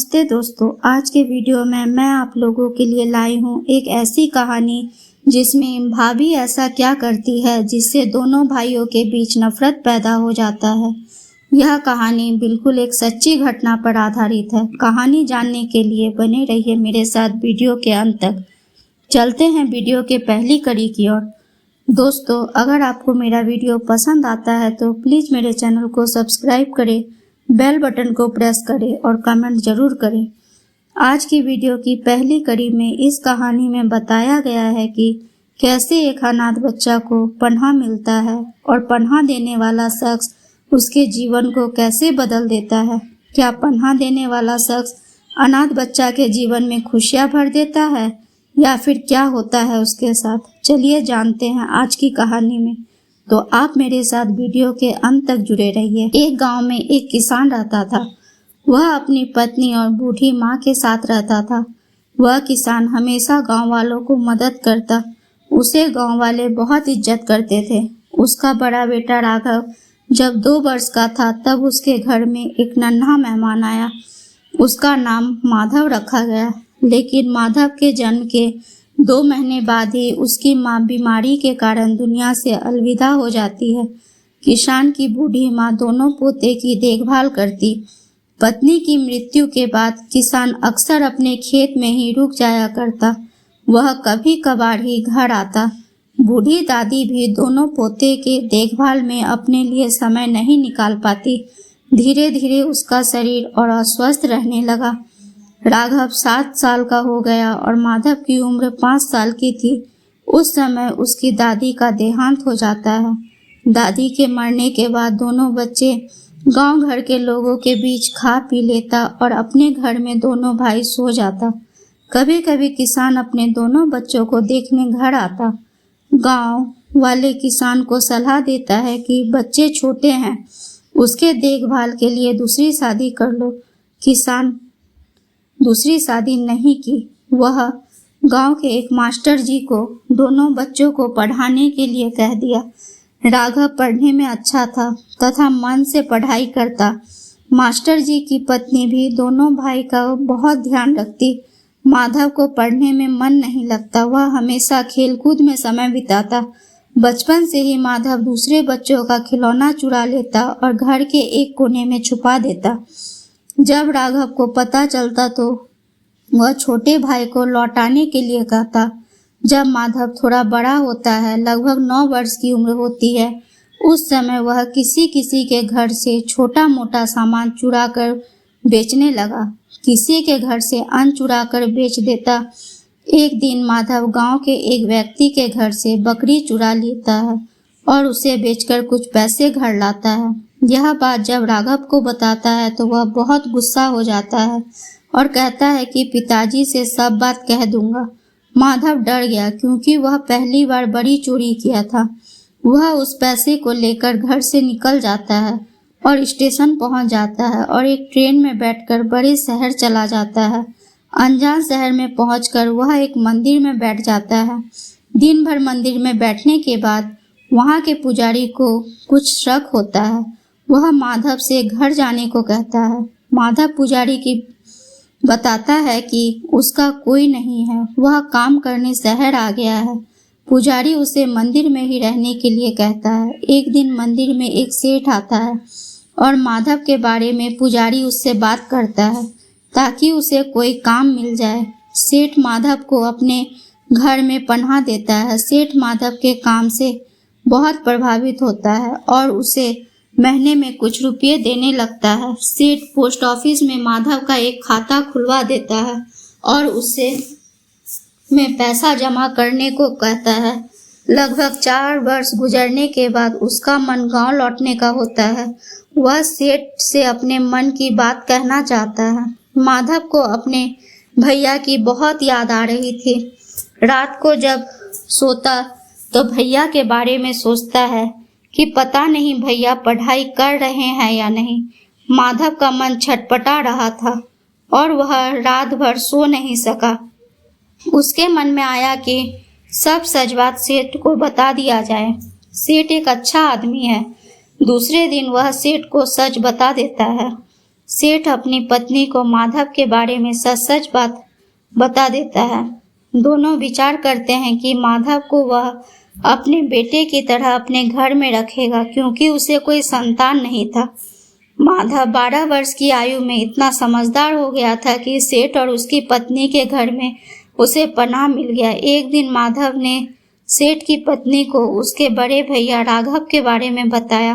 नमस्ते दोस्तों, आज के वीडियो में मैं आप लोगों के लिए लाई हूँ एक ऐसी कहानी जिसमें भाभी ऐसा क्या करती है जिससे दोनों भाइयों के बीच नफरत पैदा हो जाता है। यह कहानी बिल्कुल एक सच्ची घटना पर आधारित है। कहानी जानने के लिए बने रहिए मेरे साथ वीडियो के अंत तक। चलते हैं वीडियो के पहली कड़ी की ओर। दोस्तों, अगर आपको मेरा वीडियो पसंद आता है तो प्लीज़ मेरे चैनल को सब्सक्राइब करें, बेल बटन को प्रेस करें और कमेंट जरूर करें। आज की वीडियो की पहली कड़ी में इस कहानी में बताया गया है कि कैसे एक अनाथ बच्चा को पनाह मिलता है और पनाह देने वाला शख्स उसके जीवन को कैसे बदल देता है। क्या पनाह देने वाला शख्स अनाथ बच्चा के जीवन में खुशियां भर देता है या फिर क्या होता है उसके साथ। चलिए जानते हैं आज की कहानी में। तो आप मेरे साथ वीडियो के अंत तक जुड़े रहिए। एक गांव में एक किसान रहता था। वह अपनी पत्नी और बूढ़ी माँ के साथ रहता था। वह किसान हमेशा गांव वालों को मदद करता। उसे गांव वाले बहुत इज्जत करते थे। उसका बड़ा बेटा राघव जब 2 वर्ष का था तब उसके घर में एक नन्हा मेहमान आया। उसका नाम माधव रखा गया, लेकिन माधव के जन्म के 2 महीने बाद ही उसकी माँ बीमारी के कारण दुनिया से अलविदा हो जाती है। किसान की बूढ़ी माँ दोनों पोते की देखभाल करती। पत्नी की मृत्यु के बाद किसान अक्सर अपने खेत में ही रुक जाया करता। वह कभी कभार ही घर आता। बूढ़ी दादी भी दोनों पोते के देखभाल में अपने लिए समय नहीं निकाल पाती। धीरे धीरे उसका शरीर और अस्वस्थ रहने लगा। राघव 7 साल का हो गया और माधव की उम्र 5 साल की थी। उस समय उसकी दादी का देहांत हो जाता है। दादी के मरने के बाद दोनों बच्चे गांव घर के लोगों के बीच खा पी लेता और अपने घर में दोनों भाई सो जाता। कभी कभी किसान अपने दोनों बच्चों को देखने घर आता। गांव वाले किसान को सलाह देता है कि बच्चे छोटे हैं, उसके देखभाल के लिए दूसरी शादी कर लो। किसान दूसरी शादी नहीं की। वह गांव के एक मास्टर जी को दोनों बच्चों को पढ़ाने के लिए कह दिया। राघव पढ़ने में अच्छा था तथा मन से पढ़ाई करता। मास्टर जी की पत्नी भी दोनों भाई का बहुत ध्यान रखती। माधव को पढ़ने में मन नहीं लगता। वह हमेशा खेलकूद में समय बिताता। बचपन से ही माधव दूसरे बच्चों का खिलौना चुरा लेता और घर के एक कोने में छुपा देता। जब राघव को पता चलता तो वह छोटे भाई को लौटाने के लिए कहता। जब माधव थोड़ा बड़ा होता है, लगभग 9 वर्ष की उम्र होती है, उस समय वह किसी किसी के घर से छोटा मोटा सामान चुरा कर बेचने लगा। किसी के घर से अन्न चुरा कर बेच देता। एक दिन माधव गांव के एक व्यक्ति के घर से बकरी चुरा लेता है और उसे बेचकर कुछ पैसे घर लाता है। यह बात जब राघव को बताता है तो वह बहुत गुस्सा हो जाता है और कहता है कि पिताजी से सब बात कह दूंगा। माधव डर गया क्योंकि वह पहली बार बड़ी चोरी किया था। वह उस पैसे को लेकर घर से निकल जाता है और स्टेशन पहुंच जाता है और एक ट्रेन में बैठकर बड़े शहर चला जाता है। अनजान शहर में पहुंचकर वह एक मंदिर में बैठ जाता है। दिन भर मंदिर में बैठने के बाद वहां के पुजारी को कुछ शक होता है। वह माधव से घर जाने को कहता है। माधव पुजारी की बताता है कि उसका कोई नहीं है, वह काम करने शहर आ गया है। पुजारी उसे मंदिर में ही रहने के लिए कहता है। एक दिन मंदिर में एक सेठ आता है और माधव के बारे में पुजारी उससे बात करता है ताकि उसे कोई काम मिल जाए। सेठ माधव को अपने घर में पनाह देता है। सेठ माधव के काम से बहुत प्रभावित होता है और उसे महीने में कुछ रुपये देने लगता है। सेठ पोस्ट ऑफिस में माधव का एक खाता खुलवा देता है और उसे में पैसा जमा करने को कहता है। लगभग 4 वर्ष गुजरने के बाद उसका मन गांव लौटने का होता है। वह सेठ से अपने मन की बात कहना चाहता है। माधव को अपने भैया की बहुत याद आ रही थी। रात को जब सोता तो भैया के बारे में सोचता है कि पता नहीं भैया पढ़ाई कर रहे हैं या नहीं। माधव का मन छटपटा रहा था और वह रात भर सो नहीं सका। उसके मन में आया कि सब सच बात सेठ को बता दिया जाए। सेठ एक अच्छा आदमी है। दूसरे दिन वह सेठ को सच बता देता है। सेठ अपनी पत्नी को माधव के बारे में सच बात बता देता है। दोनों विचार करते हैं कि माधव को वह अपने बेटे की तरह अपने घर में रखेगा, क्योंकि उसे कोई संतान नहीं था। माधव 12 वर्ष की आयु में इतना समझदार हो गया था कि सेठ और उसकी पत्नी के घर में उसे पनाह मिल गया। एक दिन माधव ने सेठ की पत्नी को उसके बड़े भैया राघव के बारे में बताया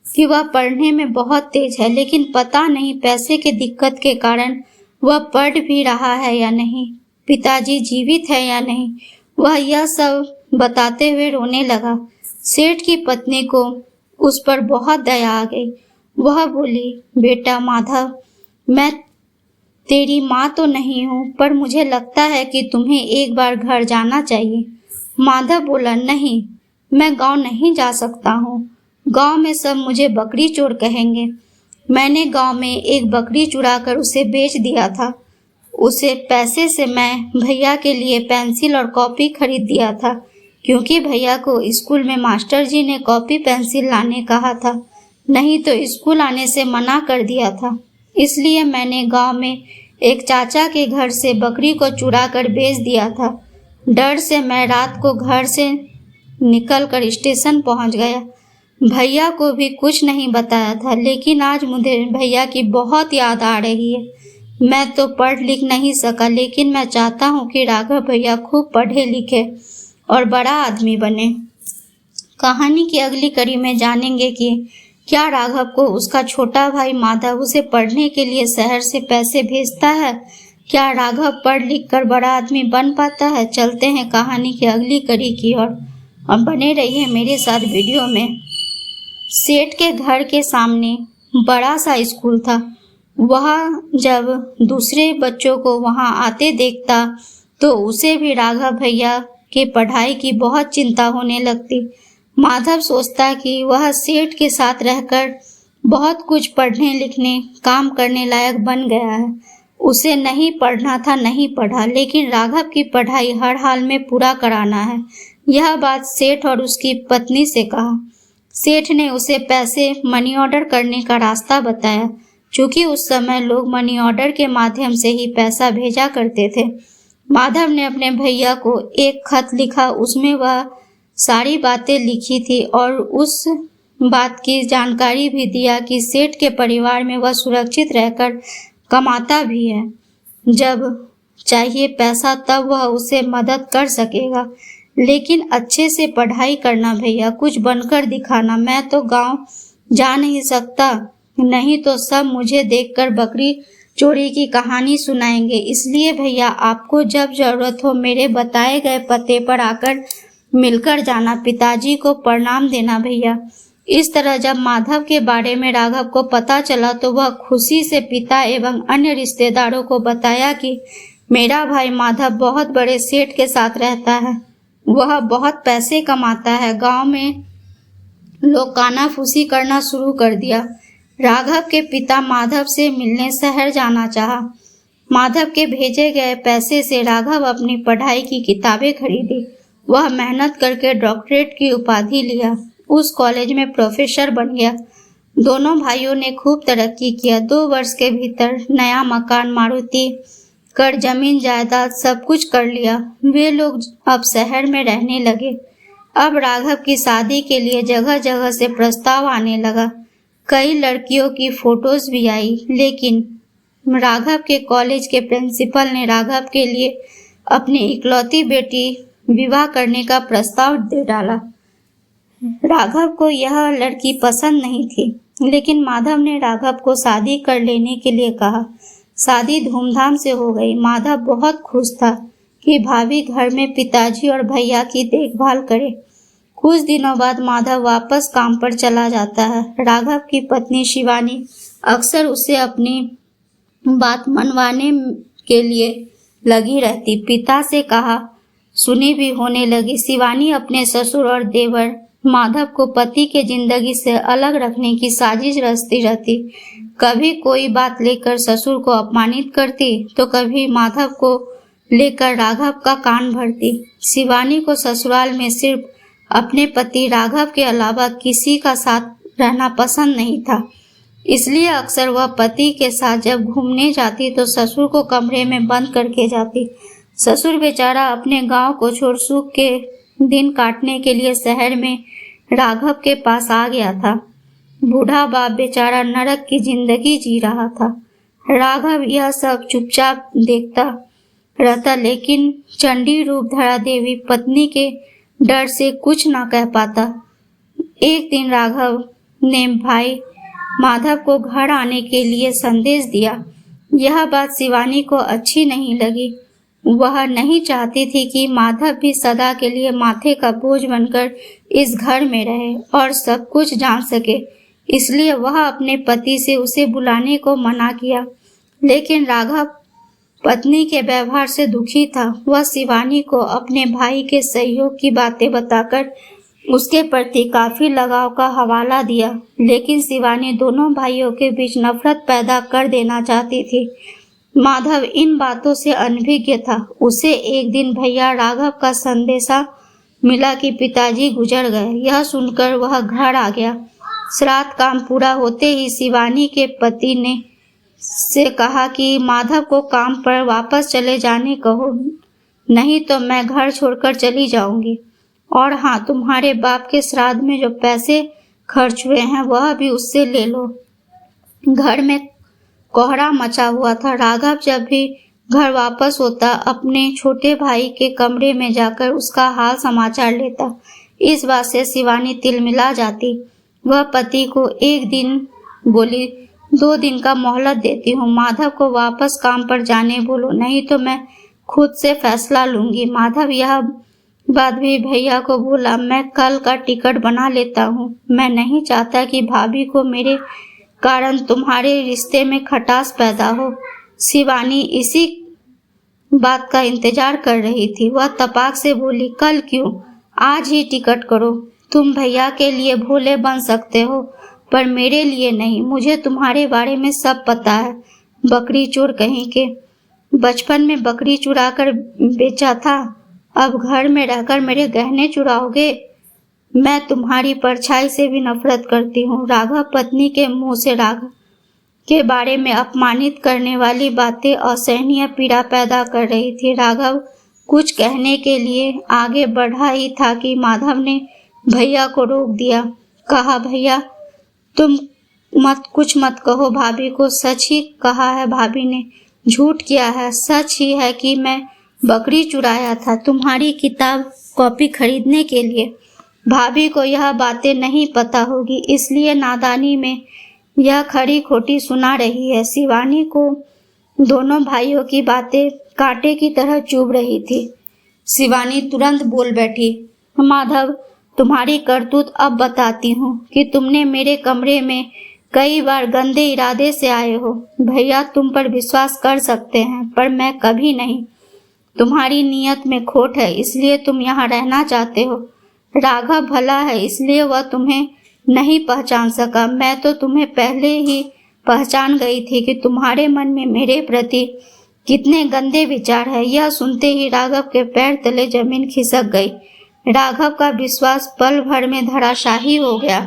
कि वह पढ़ने में बहुत तेज है, लेकिन पता नहीं पैसे के दिक्कत के कारण वह पढ़ भी रहा है या नहीं, पिताजी जीवित है या नहीं। वह यह सब बताते हुए रोने लगा। सेठ की पत्नी को उस पर बहुत दया आ गई। वह बोली, बेटा माधव, मैं तेरी माँ तो नहीं हूँ, पर मुझे लगता है कि तुम्हें एक बार घर जाना चाहिए। माधव बोला, नहीं, मैं गांव नहीं जा सकता हूँ। गांव में सब मुझे बकरी चोर कहेंगे। मैंने गांव में एक बकरी चुराकर उसे बेच दिया था। उसे पैसे से मैं भैया के लिए पेंसिल और कॉपी खरीद दिया था, क्योंकि भैया को स्कूल में मास्टर जी ने कॉपी पेंसिल लाने कहा था, नहीं तो स्कूल आने से मना कर दिया था। इसलिए मैंने गांव में एक चाचा के घर से बकरी को चुरा कर बेच दिया था। डर से मैं रात को घर से निकलकर स्टेशन पहुंच गया। भैया को भी कुछ नहीं बताया था, लेकिन आज मुझे भैया की बहुत याद आ रही है। मैं तो पढ़ लिख नहीं सका, लेकिन मैं चाहता हूँ कि राघव भैया खूब पढ़े लिखे और बड़ा आदमी बने। कहानी की अगली कड़ी में जानेंगे कि क्या राघव को उसका छोटा भाई माधव उसे पढ़ने के लिए शहर से पैसे भेजता है। क्या राघव पढ़ लिख कर बड़ा आदमी बन पाता है। चलते हैं कहानी की अगली कड़ी की ओर और बने रहिए मेरे साथ वीडियो में। सेठ के घर के सामने बड़ा सा स्कूल था। वह जब दूसरे बच्चों को वहां आते देखता तो उसे भी राघव भैया की पढ़ाई की बहुत चिंता होने लगती। माधव सोचता कि वह सेठ के साथ रहकर बहुत कुछ पढ़ने लिखने काम करने लायक बन गया है। उसे नहीं पढ़ना था, नहीं पढ़ा, लेकिन राघव की पढ़ाई हर हाल में पूरा कराना है। यह बात सेठ और उसकी पत्नी से कहा। सेठ ने उसे पैसे मनी ऑर्डर करने का रास्ता बताया, चूँकि उस समय लोग मनी ऑर्डर के माध्यम से ही पैसा भेजा करते थे। माधव ने अपने भैया को एक खत लिखा। उसमें वह सारी बातें लिखी थी और उस बात की जानकारी भी दिया कि सेठ के परिवार में वह सुरक्षित रहकर कमाता भी है। जब चाहिए पैसा तब वह उसे मदद कर सकेगा, लेकिन अच्छे से पढ़ाई करना भैया, कुछ बनकर दिखाना। मैं तो गांव जा नहीं सकता, नहीं तो सब मुझे देखकर बकरी चोरी की कहानी सुनाएंगे। इसलिए भैया आपको जब जरूरत हो मेरे बताए गए पते पर आकर मिलकर जाना। पिताजी को प्रणाम देना भैया। इस तरह जब माधव के बारे में राघव को पता चला तो वह खुशी से पिता एवं अन्य रिश्तेदारों को बताया कि मेरा भाई माधव बहुत बड़े सेठ के साथ रहता है, वह बहुत पैसे कमाता है। गांव में लोग कानाफूसी करना शुरू कर दिया। राघव के पिता माधव से मिलने शहर जाना चाहा। माधव के भेजे गए पैसे से राघव अपनी पढ़ाई की किताबें खरीदी। वह मेहनत करके डॉक्टरेट की उपाधि लिया, उस कॉलेज में प्रोफेसर बन गया। दोनों भाइयों ने खूब तरक्की किया। 2 वर्ष के भीतर नया मकान, मारुति कर, जमीन जायदाद सब कुछ कर लिया। वे लोग अब शहर में रहने लगे। अब राघव की शादी के लिए जगह जगह से प्रस्ताव आने लगा। कई लड़कियों की फोटोज भी आई, लेकिन राघव के कॉलेज के प्रिंसिपल ने राघव के लिए अपनी इकलौती बेटी विवाह करने का प्रस्ताव दे डाला। राघव को यह लड़की पसंद नहीं थी, लेकिन माधव ने राघव को शादी कर लेने के लिए कहा। शादी धूमधाम से हो गई। माधव बहुत खुश था कि भाभी घर में पिताजी और भैया की देखभाल करे। कुछ दिनों बाद माधव वापस काम पर चला जाता है। राघव की पत्नी शिवानी अक्सर उसे अपनी बात मनवाने के लिए लगी रहती। पिता से कहा सुनी भी होने लगी। शिवानी अपने ससुर और देवर माधव को पति के जिंदगी से अलग रखने की साजिश रचती रहती। कभी कोई बात लेकर ससुर को अपमानित करती तो कभी माधव को लेकर राघव का कान भरती। शिवानी को ससुराल में सिर्फ अपने पति राघव के अलावा किसी का साथ रहना पसंद नहीं था। इसलिए अक्सर वह पति के साथ जब घूमने जाती तो ससुर को कमरे में बंद करके जाती। ससुर बेचारा अपने गांव को छोड़ सुख के दिन काटने के लिए शहर में राघव के पास आ गया था। बूढ़ा बाप बेचारा नरक की जिंदगी जी रहा था। राघव यह सब चुपचाप देखता रहता, लेकिन चंडी रूप धरा देवी पत्नी के डर से कुछ न कह पाता। एक दिन राघव ने भाई माधव को घर आने के लिए संदेश दिया। यह बात शिवानी को अच्छी नहीं लगी। वह नहीं चाहती थी कि माधव भी सदा के लिए माथे का बोझ बनकर इस घर में रहे और सब कुछ जान सके। इसलिए वह अपने पति से उसे बुलाने को मना किया। लेकिन राघव पत्नी के व्यवहार से दुखी था। वह शिवानी को अपने भाई के सहयोग की बातें बताकर उसके प्रति काफी लगाव का हवाला दिया, लेकिन शिवानी दोनों भाइयों के बीच नफरत पैदा कर देना चाहती थी। माधव इन बातों से अनभिज्ञ था। उसे एक दिन भैया राघव का संदेशा मिला कि पिताजी गुजर गए। यह सुनकर वह घर आ गया। श्राद्ध काम पूरा होते ही शिवानी के पति ने से कहा कि माधव को काम पर वापस चले जाने कहो, नहीं तो मैं घर छोड़कर चली जाऊंगी। और हाँ, तुम्हारे बाप के श्राद्ध में जो पैसे खर्च हुए हैं वह भी उससे ले लो। घर में कोहरा मचा हुआ था। राघव जब भी घर वापस होता अपने छोटे भाई के कमरे में जाकर उसका हाल समाचार लेता। इस बात से शिवानी तिलमिला जाती। वह पति को एक दिन बोली, 2 दिन का मोहलत देती हूँ। माधव को वापस काम पर जाने बोलो, नहीं तो मैं खुद से फैसला लूंगी। माधव यह बात भी भैया को बोला, मैं कल का टिकट बना लेता हूँ। मैं नहीं चाहता कि भाभी को मेरे कारण तुम्हारे रिश्ते में खटास पैदा हो। शिवानी इसी बात का इंतजार कर रही थी। वह तपाक से बोली, कल क्यों, आज ही टिकट करो। तुम भैया के लिए भोले बन सकते हो पर मेरे लिए नहीं। मुझे तुम्हारे बारे में सब पता है। बकरी चोर कहीं के, बचपन में बकरी चुरा कर बेचा था, अब घर में रहकर मेरे गहने चुराओगे। मैं तुम्हारी परछाई से भी नफरत करती हूँ। राघव पत्नी के मुंह से राघव के बारे में अपमानित करने वाली बातें असहनीय पीड़ा पैदा कर रही थी। राघव कुछ कहने के लिए आगे बढ़ा ही था कि माधव ने भैया को रोक दिया। कहा, भैया तुम कुछ मत कहो, भाभी को सच ही कहा है। भाभी ने झूठ किया है। सच ही है कि मैं बकरी चुराया था तुम्हारी किताब कॉपी खरीदने के लिए। भाभी को यह बातें नहीं पता होगी, इसलिए नादानी में यह खरी खोटी सुना रही है। शिवानी को दोनों भाइयों की बातें कांटे की तरह चुभ रही थी। शिवानी तुरंत बोल बैठी, माधव तुम्हारी करतूत अब बताती हूँ कि तुमने मेरे कमरे में कई बार गंदे इरादे से आए हो। भैया तुम पर विश्वास कर सकते हैं पर मैं कभी नहीं। तुम्हारी नीयत में खोट है, इसलिए तुम यहाँ रहना चाहते हो। राघव भला है, इसलिए वह तुम्हें नहीं पहचान सका। मैं तो तुम्हें पहले ही पहचान गई थी कि तुम्हारे मन में मेरे प्रति कितने गंदे विचार है। यह सुनते ही राघव के पैर तले जमीन खिसक गई। राघव का विश्वास पल भर में धराशाही हो गया।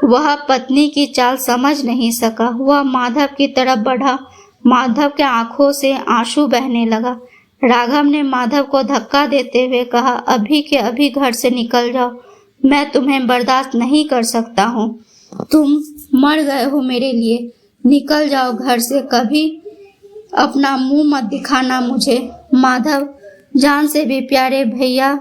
वह पत्नी की चाल समझ नहीं सका। वह माधव की तरफ बढ़ा। माधव के आंखों से आंसू बहने लगा। राघव ने माधव को धक्का देते हुए कहा, अभी के अभी घर से निकल जाओ। मैं तुम्हें बर्दाश्त नहीं कर सकता हूँ। तुम मर गए हो मेरे लिए। निकल जाओ घर से, कभी अपना मुंह मत दिखाना मुझे। माधव जान से भी प्यारे भैया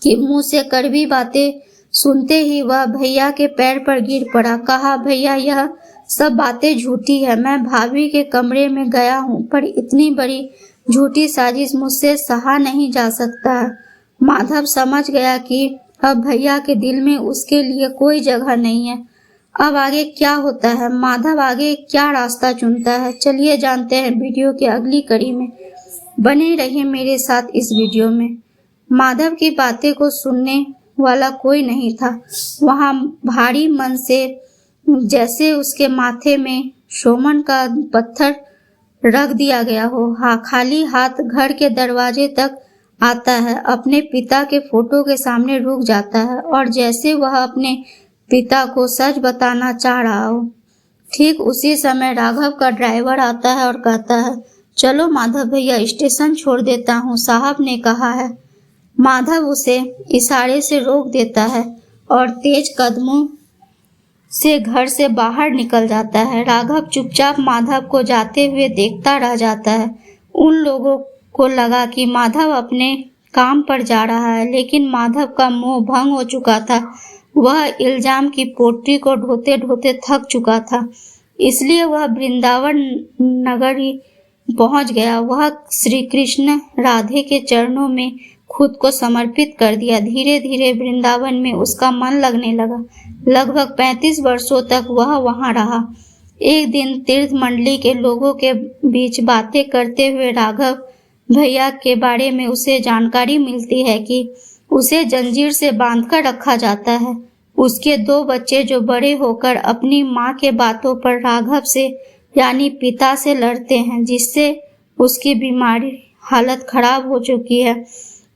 कि मुंह से कड़वी बातें सुनते ही वह भैया के पैर पर गिर पड़ा। कहा, भैया यह सब बातें झूठी है। मैं भाभी के कमरे में गया हूँ पर इतनी बड़ी झूठी साजिश मुझसे सहा नहीं जा सकता है। माधव समझ गया कि अब भैया के दिल में उसके लिए कोई जगह नहीं है। अब आगे क्या होता है, माधव आगे क्या रास्ता चुनता है, चलिए जानते हैं वीडियो की अगली कड़ी में। बने रहिए मेरे साथ इस वीडियो में। माधव की बातें को सुनने वाला कोई नहीं था। वहाँ भारी मन से जैसे उसके माथे में शोमन का पत्थर रख दिया गया हो। हाँ, खाली हाथ घर के दरवाजे तक आता है, अपने पिता के फोटो के सामने रुक जाता है और जैसे वह अपने पिता को सच बताना चाह रहा हो। ठीक उसी समय राघव का ड्राइवर आता है और कहता है, चलो माधव भैया, स्टेशन छोड़ देता हूँ, साहब ने कहा है। माधव उसे इशारे से रोक देता है और तेज कदमों से घर से बाहर निकल जाता है। राघव चुपचाप माधव को जाते हुए देखता रह जाता है। उन लोगों को लगा कि माधव अपने काम पर जा रहा है, लेकिन माधव का मोह भंग हो चुका था। वह इल्जाम की पोटली को ढोते ढोते थक चुका था, इसलिए वह वृंदावन नगरी पहुंच गया। वह श्री कृष्ण राधे के चरणों में खुद को समर्पित कर दिया। धीरे धीरे वृंदावन में उसका मन लगने लगा। लगभग 35 वर्षों तक वह वहां रहा। एक दिन तीर्थ मंडली के लोगों के बीच बातें करते हुए राघव भैया के बारे में उसे जानकारी मिलती है कि उसे जंजीर से बांधकर रखा जाता है। उसके 2 बच्चे जो बड़े होकर अपनी माँ के बातों पर राघव से यानी पिता से लड़ते हैं, जिससे उसकी बीमारी हालत खराब हो चुकी है।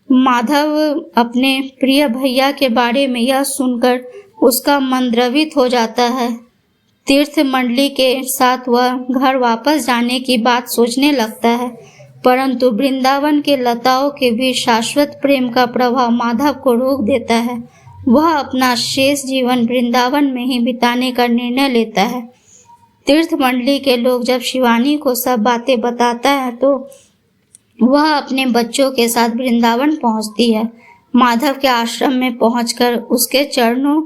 माधव अपने प्रिय भैया के बारे में यह सुनकर उसका मन द्रवित हो जाता है। तीर्थ मंडली के साथ वह घर वापस जाने की बात सोचने लगता है, परंतु वृंदावन के लताओं के बीच शाश्वत प्रेम का प्रभाव माधव को रोक देता है। वह अपना शेष जीवन वृंदावन में ही बिताने का निर्णय लेता है। तीर्थ मंडली के लोग जब शिवानी को सब बातें बताता है तो वह अपने बच्चों के साथ वृंदावन पहुंचती है। माधव के आश्रम में पहुंचकर उसके चरणों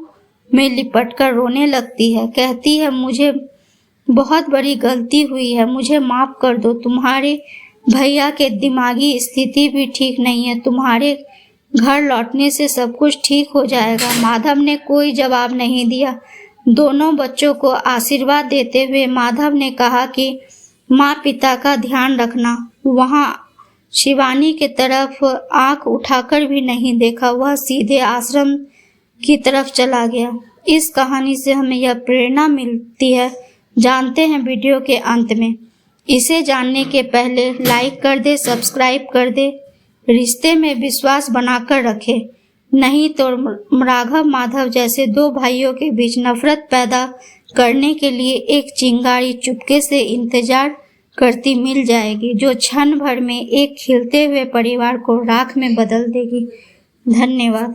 में लिपटकर रोने लगती है। कहती है, मुझे बहुत बड़ी गलती हुई है, मुझे माफ कर दो। तुम्हारे भैया के दिमागी स्थिति भी ठीक नहीं है, तुम्हारे घर लौटने से सब कुछ ठीक हो जाएगा। माधव ने कोई जवाब नहीं दिया। दोनों बच्चों को आशीर्वाद देते हुए माधव ने कहा कि माँ पिता का ध्यान रखना। वहाँ शिवानी की तरफ आंख उठाकर भी नहीं देखा, वह सीधे आश्रम की तरफ चला गया। इस कहानी से हमें यह प्रेरणा मिलती है। जानते हैं वीडियो के अंत में। इसे जानने के पहले लाइक कर दे, सब्सक्राइब कर दे, रिश्ते में विश्वास बनाकर रखे, नहीं तो राघव माधव जैसे 2 भाइयों के बीच नफरत पैदा करने के लिए एक चिंगारी चुपके से इंतजार करती मिल जाएगी, जो क्षण भर में एक खिलते हुए परिवार को राख में बदल देगी। धन्यवाद।